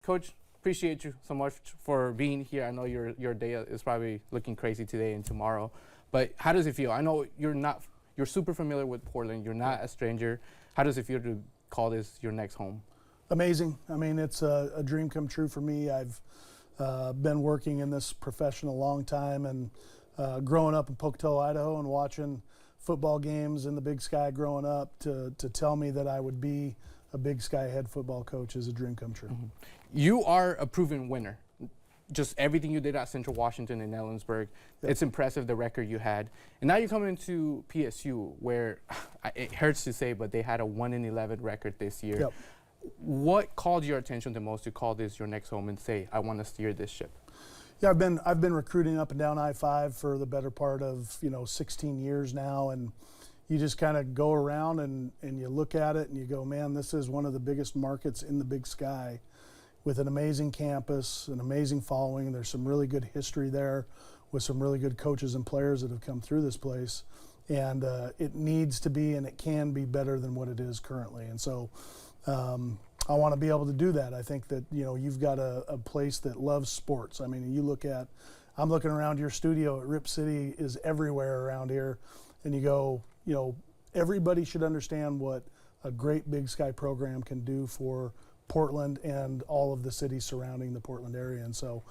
Coach, appreciate you so much for being here. I know your day is probably looking crazy today and tomorrow, but how does it feel? I know you're super familiar with Portland. You're not a stranger. How does it feel to call this your next home? Amazing. I mean, it's a dream come true for me. I've been working in this profession a long time, and growing up in Pocatello, Idaho, and watching football games in the Big Sky growing up, to tell me that I would be a Big Sky head football coach is a dream come true. Mm-hmm. You are a proven winner. Just everything you did at Central Washington and Ellensburg, it's impressive, the record you had. And now you're coming into PSU, where it hurts to say, but they had a 1-11 record this year. Yep. What called your attention the most to call this your next home and say, I want to steer this ship? Yeah, I've been recruiting up and down I-5 for the better part of 16 years now, and you just kind of go around and you look at it and you go, man, this is one of the biggest markets in the Big Sky, with an amazing campus, an amazing following. There's some really good history there with some really good coaches and players that have come through this place, and it needs to be and it can be better than what it is currently. And so I want to be able to do that. I think that you've got a place that loves sports. I mean, I'm looking around your studio at Rip City is everywhere around here, and you go, everybody should understand what a great Big Sky program can do for Portland and all of the cities surrounding the Portland area. And so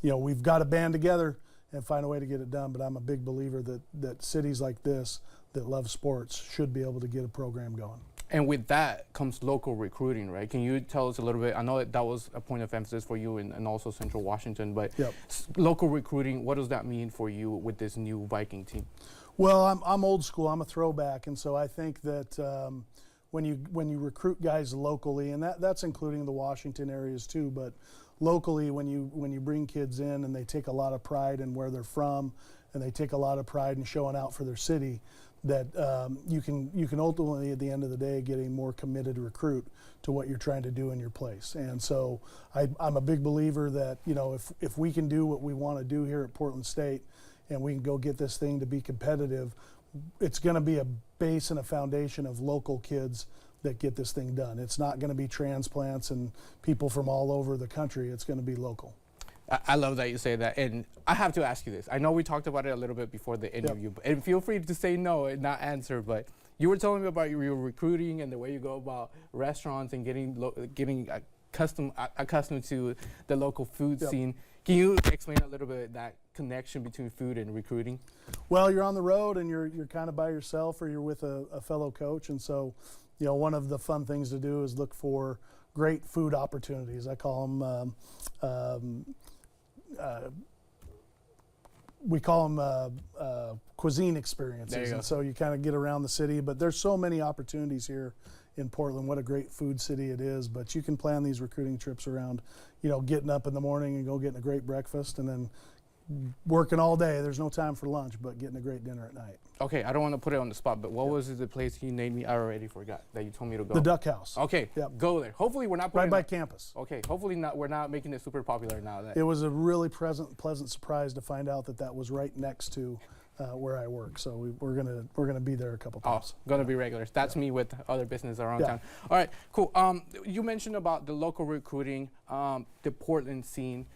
we've got to band together and find a way to get it done. But I'm a big believer that cities like this that love sports should be able to get a program going. And with that comes local recruiting, right? Can you tell us a little bit? I know that was a point of emphasis for you and also Central Washington, but local recruiting, what does that mean for you with this new Viking team? Well, I'm old school. I'm a throwback, and so I think that when you recruit guys locally, and that's including the Washington areas too, but locally, when you bring kids in and they take a lot of pride in where they're from, and they take a lot of pride in showing out for their city, that you can ultimately, at the end of the day, get a more committed recruit to what you're trying to do in your place. And so I'm a big believer that if we can do what we want to do here at Portland State, and we can go get this thing to be competitive, it's going to be a base and a foundation of local kids that get this thing done. It's not going to be transplants and people from all over the country. It's going to be local. I love that you say that, and I have to ask you this. I know we talked about it a little bit before the interview, and feel free to say no and not answer, but you were telling me about your recruiting and the way you go about restaurants and getting accustomed to the local food scene. Can you explain a little bit that connection between food and recruiting? Well, you're on the road and you're kind of by yourself, or you're with a fellow coach, and so one of the fun things to do is look for great food opportunities. I call them we call them cuisine experiences. And so you kind of get around the city, but there's so many opportunities here in Portland. What a great food city it is. But you can plan these recruiting trips around, getting up in the morning and go getting a great breakfast, and then working all day. There's no time for lunch, but getting a great dinner at night. Okay, I don't want to put it on the spot, but what was the place you named me? I already forgot that you told me to go. The Duck House. Okay, go there. Hopefully we're not right by campus. Okay, hopefully we're not making it super popular now. It was a really pleasant surprise to find out that was right next to where I work. So we're gonna be there a couple times. Gonna be regulars. That's me with other business around town. All right, cool. You mentioned about the local recruiting, the Portland scene.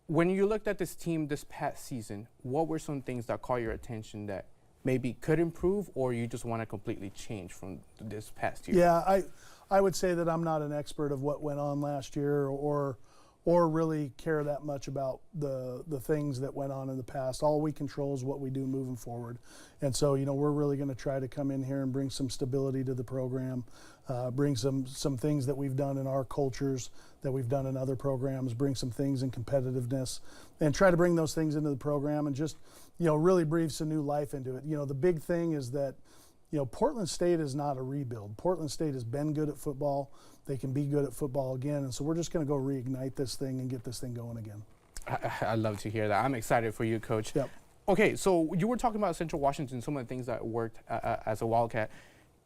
When you looked at this team this past season, what were some things that caught your attention that maybe could improve, or you just want to completely change from this past year? Yeah, I would say that I'm not an expert of what went on last year, or really care that much about the things that went on in the past. All we control is what we do moving forward. And so, we're really going to try to come in here and bring some stability to the program, bring some things that we've done in our cultures that we've done in other programs, bring some things in competitiveness, and try to bring those things into the program and just, really breathe some new life into it. The big thing is that, Portland State is not a rebuild. Portland State has been good at football. They can be good at football again, and so we're just going to go reignite this thing and get this thing going again. I love to hear that. I'm excited for you, Coach. Yep. Okay, so you were talking about Central Washington, some of the things that worked as a Wildcat.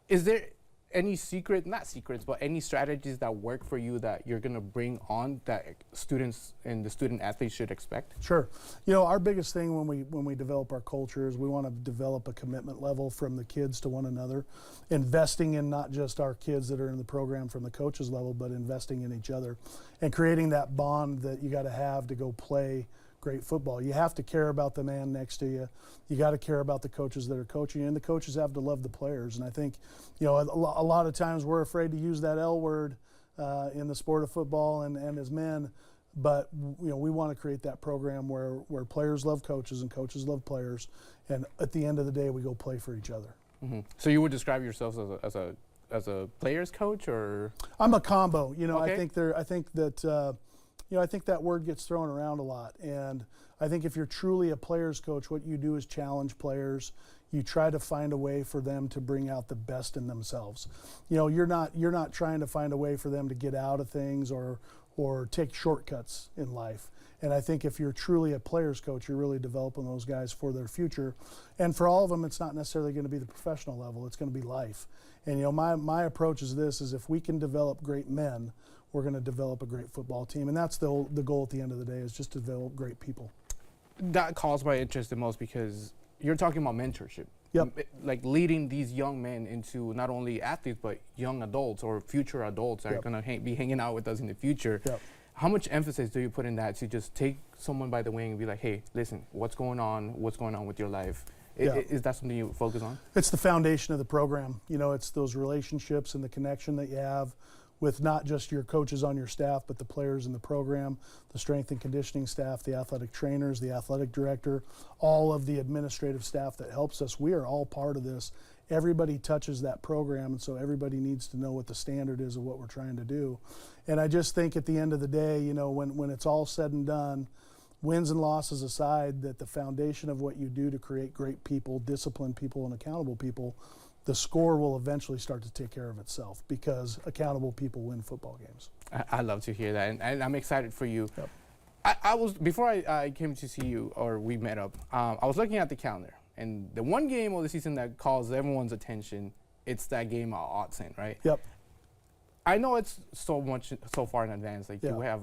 Is there any not secrets, but any strategies that work for you that you're going to bring on that students and the student athletes should expect? Sure. You know, our biggest thing when we develop our culture is we want to develop a commitment level from the kids to one another, investing in not just our kids that are in the program from the coaches level, but investing in each other and creating that bond that you got to have to go play great football. You have to care about the man next to you. You got to care about the coaches that are coaching you, and the coaches have to love the players. And I think, you know, a lot of times we're afraid to use that L word in the sport of football and as men, but you know, we want to create that program where players love coaches and coaches love players, and at the end of the day, we go play for each other. Mm-hmm. So you would describe yourself as a players coach, or? I'm a combo. You know, Okay. I think that. You know, I think that word gets thrown around a lot, and I think if you're truly a player's coach, what you do is challenge players. You try to find a way for them to bring out the best in themselves. You know, you're not trying to find a way for them to get out of things or take shortcuts in life. And I think if you're truly a player's coach, you're really developing those guys for their future. And for all of them, it's not necessarily going to be the professional level. It's going to be life. And you know, my approach is this: is if we can develop great men, we're going to develop a great football team. And that's the goal at the end of the day, is just to develop great people. That calls my interest the most because you're talking about mentorship. Yep. Like leading these young men into not only athletes, but young adults or future adults that Yep. are going to be hanging out with us in the future. Yep. How much emphasis do you put in that to just take someone by the wing and be like, hey, listen, what's going on with your life? Yeah. Is that something you focus on? It's the foundation of the program. You know, it's those relationships and the connection that you have with not just your coaches on your staff, but the players in the program, the strength and conditioning staff, the athletic trainers, the athletic director, all of the administrative staff that helps us. We are all part of this. Everybody touches that program, and so everybody needs to know what the standard is of what we're trying to do. And I just think at the end of the day, you know, when it's all said and done, wins and losses aside, that the foundation of what you do to create great people, disciplined people, and accountable people, the score will eventually start to take care of itself, because accountable people win football games. I love to hear that, and I'm excited for you. Yep. I was, before I came to see you, or we met up, I was looking at the calendar, and the one game of the season that calls everyone's attention, it's that game at Autzen, right? Yep. I know it's so far in advance. Like, Yeah. you have,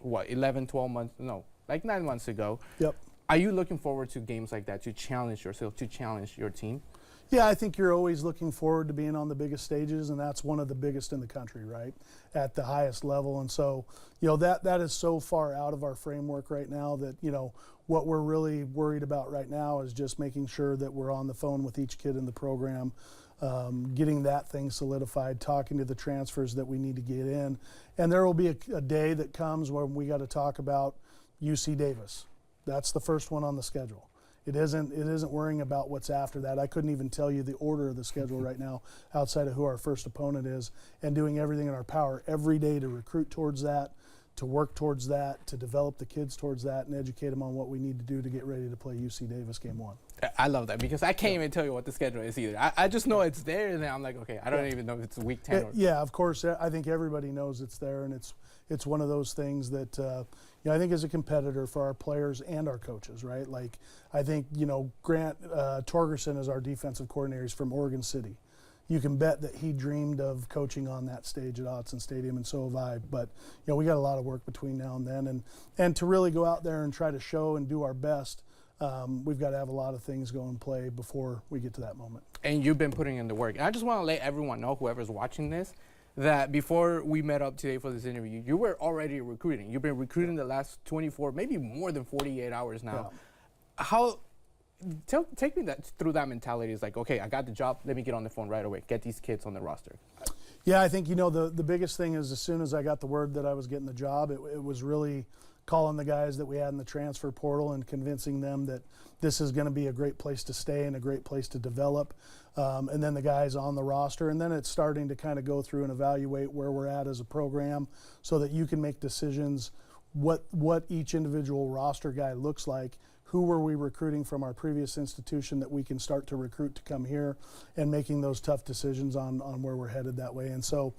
what, 11, 12 months? No, like 9 months ago. Yep. Are you looking forward to games like that to challenge yourself, to challenge your team? Yeah, I think you're always looking forward to being on the biggest stages, and that's one of the biggest in the country, right, at the highest level. And so, you know, that is so far out of our framework right now that, you know, what we're really worried about right now is just making sure that we're on the phone with each kid in the program, getting that thing solidified, talking to the transfers that we need to get in. And there will be a day that comes when we got to talk about UC Davis. That's the first one on the schedule. It isn't worrying about what's after that. I couldn't even tell you the order of the schedule right now outside of who our first opponent is, and doing everything in our power every day to recruit towards that, to work towards that, to develop the kids towards that, and educate them on what we need to do to get ready to play UC Davis game 1. I love that, because I can't even tell you what the schedule is either. I just know it's there, and then I'm like, okay, I don't even know if it's week 10 or... Yeah, of course. I think everybody knows it's there, and it's one of those things that you know, I think as a competitor for our players and our coaches, right? Like, I think, you know, Grant Torgerson is our defensive coordinator. He's from Oregon City. You can bet that he dreamed of coaching on that stage at Autzen Stadium, and so have I. But, you know, we got a lot of work between now and then, and to really go out there and try to show and do our best, we've got to have a lot of things go in play before we get to that moment. And you've been putting in the work. And I just want to let everyone know, whoever's watching this, that before we met up today for this interview, you were already recruiting. You've been recruiting the last 24, maybe more than 48 hours now. Yeah. Take me through that mentality. It's like, okay, I got the job, let me get on the phone right away, get these kids on the roster. Yeah, I think, you know, the biggest thing is, as soon as I got the word that I was getting the job, it was really calling the guys that we had in the transfer portal and convincing them that this is going to be a great place to stay and a great place to develop. And then the guys on the roster, and then it's starting to kind of go through and evaluate where we're at as a program, so that you can make decisions what each individual roster guy looks like. Who were we recruiting from our previous institution that we can start to recruit to come here, and making those tough decisions on where we're headed that way. And so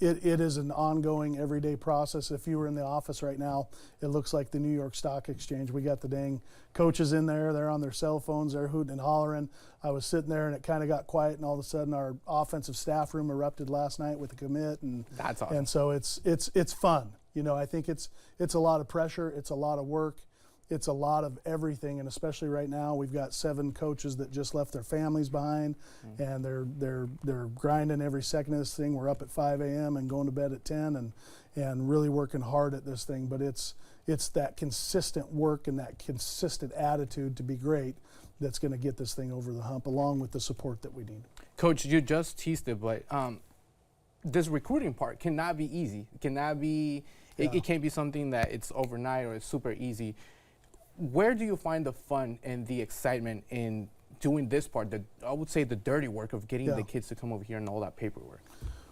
it is an ongoing, everyday process. If you were in the office right now, it looks like the New York Stock Exchange. We got the dang coaches in there. They're on their cell phones. They're hooting and hollering. I was sitting there, and it kind of got quiet, and all of a sudden our offensive staff room erupted last night with a commit. And that's awesome. And so it's fun. You know, I think it's a lot of pressure. It's a lot of work. It's a lot of everything, and especially right now, we've got 7 coaches that just left their families behind, and they're grinding every second of this thing. We're up at 5 a.m. and going to bed at 10, and really working hard at this thing. But it's that consistent work and that consistent attitude to be great that's going to get this thing over the hump, along with the support that we need. Coach, you just teased it, but this recruiting part cannot be easy. It cannot be. It can't be something that it's overnight or it's super easy. Where do you find the fun and the excitement in doing this part, I would say the dirty work of getting the kids to come over here and all that paperwork?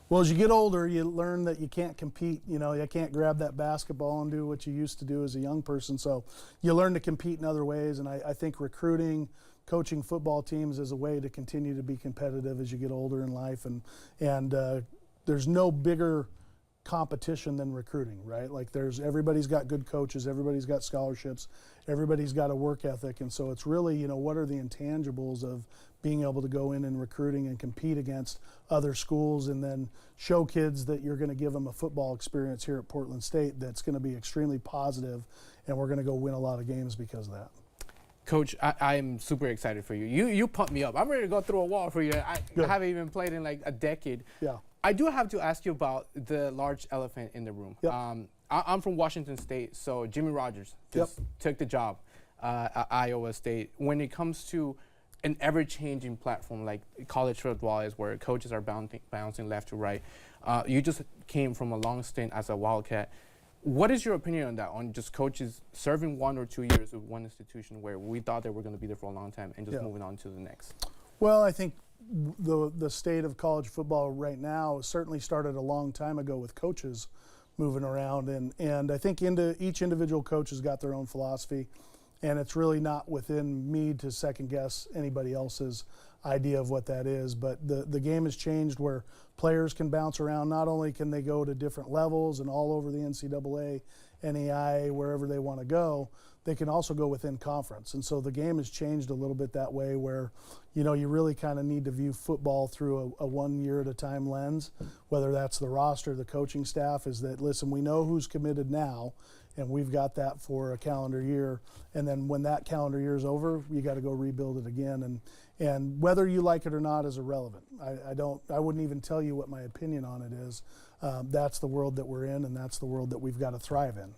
Well, as you get older, you learn that you can't compete. You know, you can't grab that basketball and do what you used to do as a young person. So you learn to compete in other ways. And I think recruiting, coaching football teams is a way to continue to be competitive as you get older in life. And there's no bigger competition than recruiting, right? Like everybody's got good coaches, everybody's got scholarships, everybody's got a work ethic. And so it's really, you know, what are the intangibles of being able to go in and recruiting and compete against other schools, and then show kids that you're going to give them a football experience here at Portland State that's going to be extremely positive, and we're going to go win a lot of games because of that. Coach, I'm super excited for you. You pumped me up. I'm ready to go through a wall for you. I haven't even played in like a decade. Yeah. I do have to ask you about the large elephant in the room. Yep. I'm from Washington State, so Jimmy Rogers just took the job at Iowa State. When it comes to an ever-changing platform like college football is, where coaches are bouncing left to right, you just came from a long stint as a Wildcat. What is your opinion on that, on just coaches serving 1 or 2 years with one institution where we thought they were going to be there for a long time and just moving on to the next? Well, I think the state of college football right now certainly started a long time ago with coaches moving around, and I think each individual coach has got their own philosophy, and it's really not within me to second guess anybody else's idea of what that is. But the game has changed where players can bounce around. Not only can they go to different levels and all over the NCAA, NAIA, wherever they want to go, they can also go within conference. And so the game has changed a little bit that way, where, you know, you really kind of need to view football through a 1 year at a time lens, whether that's the roster, the coaching staff, is that, listen, we know who's committed now, and we've got that for a calendar year. And then when that calendar year is over, you got to go rebuild it again. And whether you like it or not is irrelevant. I wouldn't even tell you what my opinion on it is. That's the world that we're in, and that's the world that we've got to thrive in.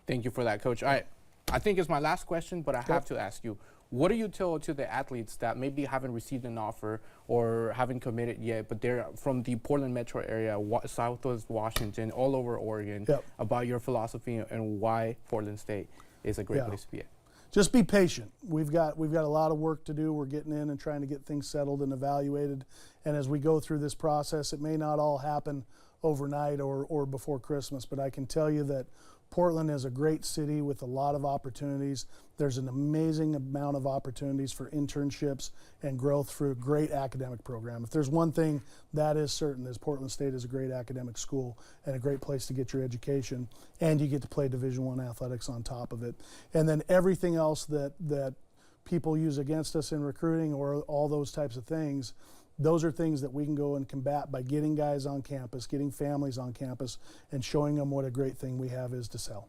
Thank you for that, Coach. All right. I think it's my last question, but I have to ask you, what do you tell to the athletes that maybe haven't received an offer or haven't committed yet, but they're from the Portland metro area, Southwest Washington, all over Oregon, about your philosophy and why Portland State is a great place to be at? Just be patient. We've got a lot of work to do. We're getting in and trying to get things settled and evaluated. And as we go through this process, it may not all happen overnight or before Christmas, but I can tell you that Portland is a great city with a lot of opportunities. There's an amazing amount of opportunities for internships and growth for a great academic program. If there's one thing that is certain, is Portland State is a great academic school and a great place to get your education, and you get to play Division I athletics on top of it. And then everything else that people use against us in recruiting, or all those types of things, those are things that we can go and combat by getting guys on campus, getting families on campus, and showing them what a great thing we have is to sell.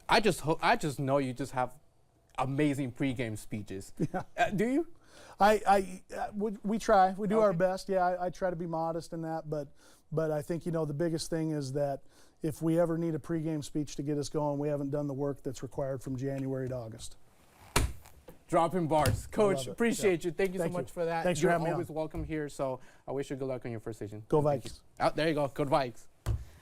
I just know you just have amazing pregame speeches. Yeah. Do you? We try. We do our best. Yeah, I try to be modest in that, but I think, you know, the biggest thing is that if we ever need a pregame speech to get us going, we haven't done the work that's required from January to August. Dropping bars. Coach, appreciate you. Thank you so much for that. Thanks for having me on. You're always welcome here, so I wish you good luck on your first season. Go Vikings. There you go. Go Vikes.